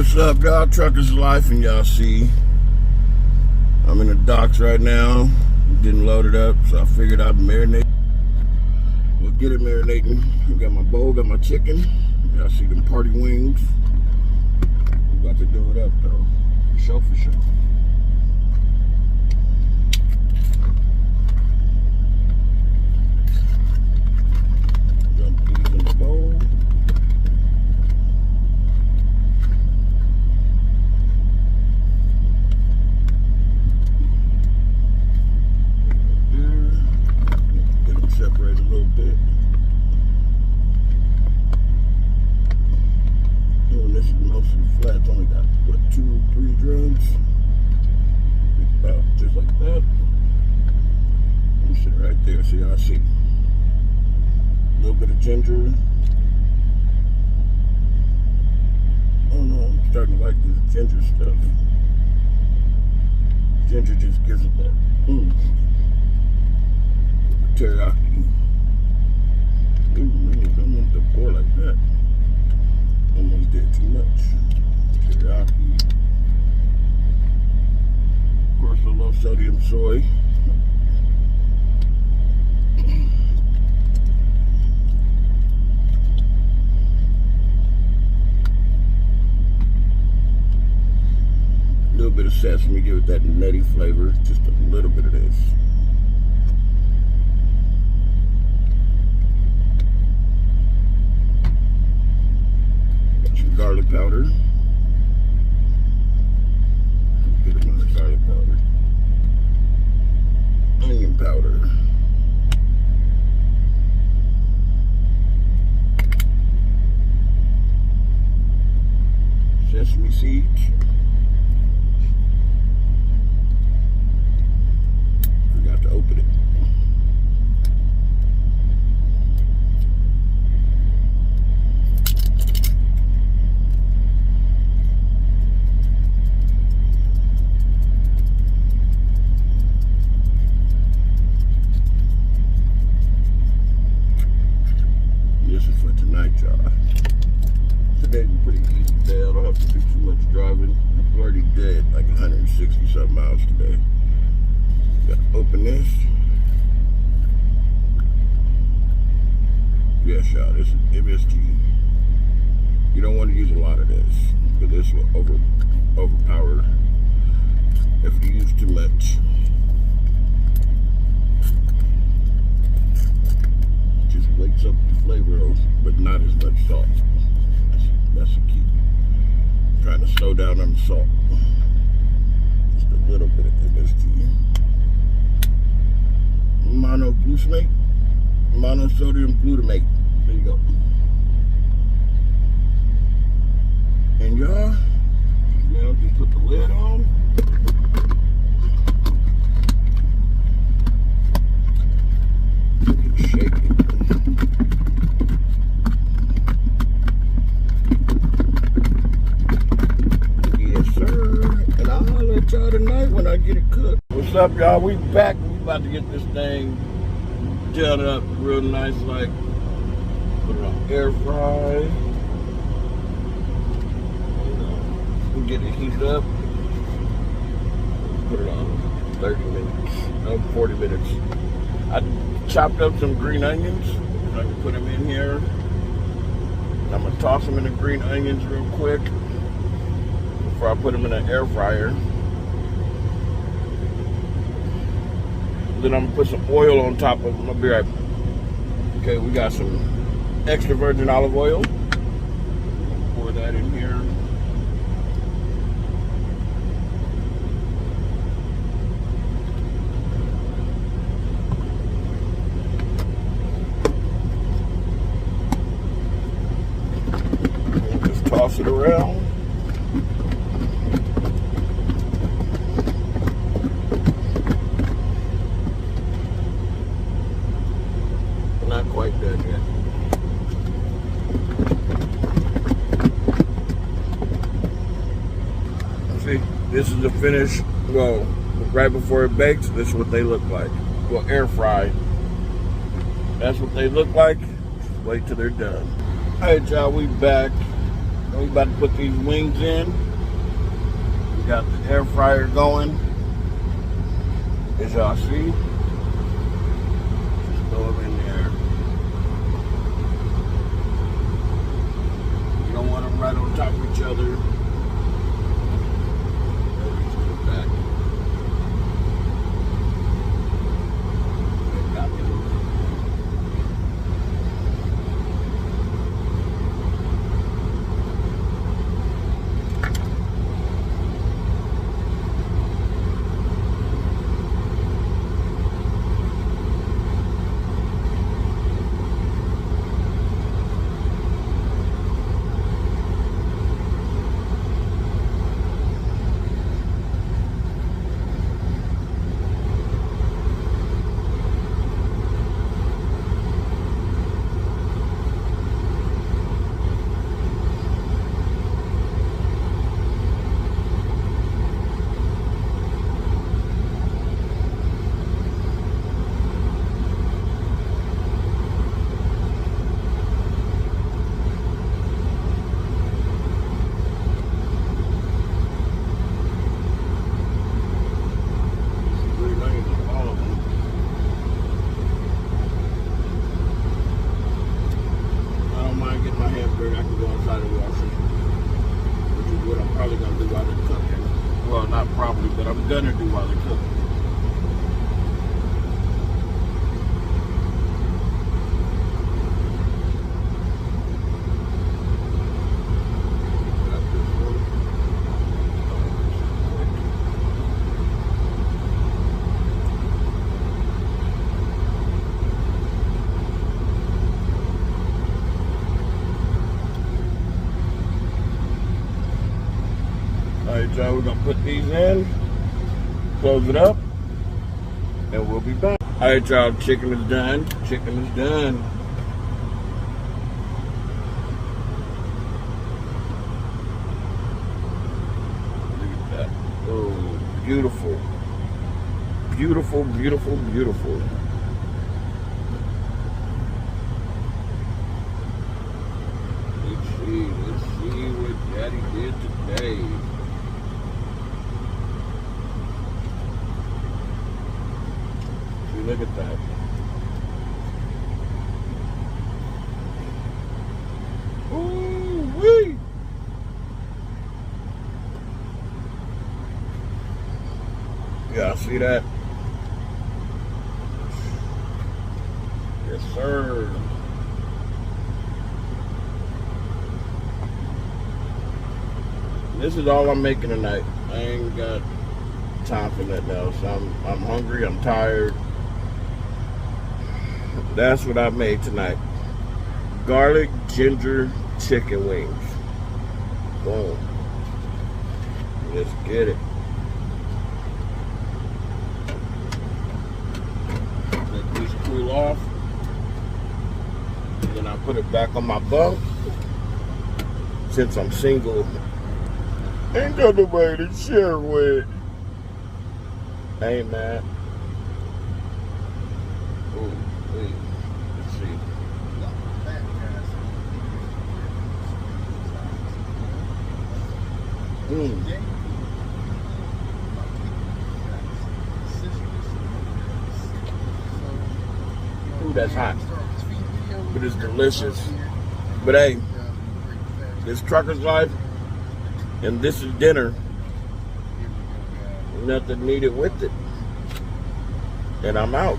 What's up, y'all? Trucker's Life, and y'all see I'm in the docks right now. I'm getting loaded up, so I figured I'd marinate. We'll get it marinating. I got my bowl, got my chicken. Y'all see them party wings. We're about to do it up, though. For sure, for sure. Dump these in the bowl. Separate a little bit. Oh, and this is mostly flat. It's only got, what, 2 or 3 drums? It's about just like that. Let me sit right there so y'all see. A little bit of ginger. Oh no, I'm starting to like this ginger stuff. Ginger just gives it that teriyaki. Ooh, man, don't want to pour like that. Almost did too much. Teriyaki. Of course, the low sodium soy. A little bit of sesame, give it that nutty flavor. Just a little bit of this. Garlic powder. Get another garlic powder. Onion powder. Sesame seeds. Forgot to open it. Today's a pretty easy day. I don't have to do too much driving. I've already did like 160 something miles today. Got to open this. Yes, y'all, this is MSG. You don't want to use a lot of this, but this will overpower if you use too much. Just wakes up the flavor, but not as much salt. That's the key. Trying to slow down on the salt. Just a little bit of MSG. Monoglutamate. Monosodium glutamate. There you go. And y'all, now just put the lid on. Shake it. Y'all tonight when I get it cooked. What's up, y'all? We back. We about to get this thing done up real nice, like put it on air fry. We'll get it heated up. Put it on 30 minutes, no, 40 minutes. I chopped up some green onions. I can put them in here. I'm gonna toss them in the green onions real quick before I put them in the air fryer. Then I'm gonna put some oil on top of them. I'll be right back. Okay, we got some extra virgin olive oil. Pour that in here. And just toss it around. Not quite done yet. See, this is the finish. Well, right before it bakes, this is what they look like. Well, air fry. That's what they look like. Just wait till they're done. Alright, y'all, we back. We about to put these wings in. We got the air fryer going. As y'all see. Just throw them in there. You don't want them right on top of each other. I can go outside and wash it, which is what I'm probably going to do while they're cooking. Well, not probably, but I'm going to do while they're cooking. Alright, y'all, we're gonna put these in, close it up, and we'll be back. Alright, y'all, chicken is done. Chicken is done. Look at that. Oh, beautiful. Beautiful, beautiful, beautiful. Let's see what Daddy did today. Look at that. Ooh-wee. Yeah, see that? Yes, sir. This is all I'm making tonight. I ain't got time for nothing else. I'm hungry, I'm tired. That's what I made tonight. Garlic ginger chicken wings. Boom. Let's get it. Let these cool off. And then I put it back on my bunk. Since I'm single, ain't got nobody to share with. Ain't mad. Ooh. Let's see. Ooh, that's hot. But it's delicious. But hey, this Trucker's Life, and this is dinner. Nothing needed with it. And I'm out.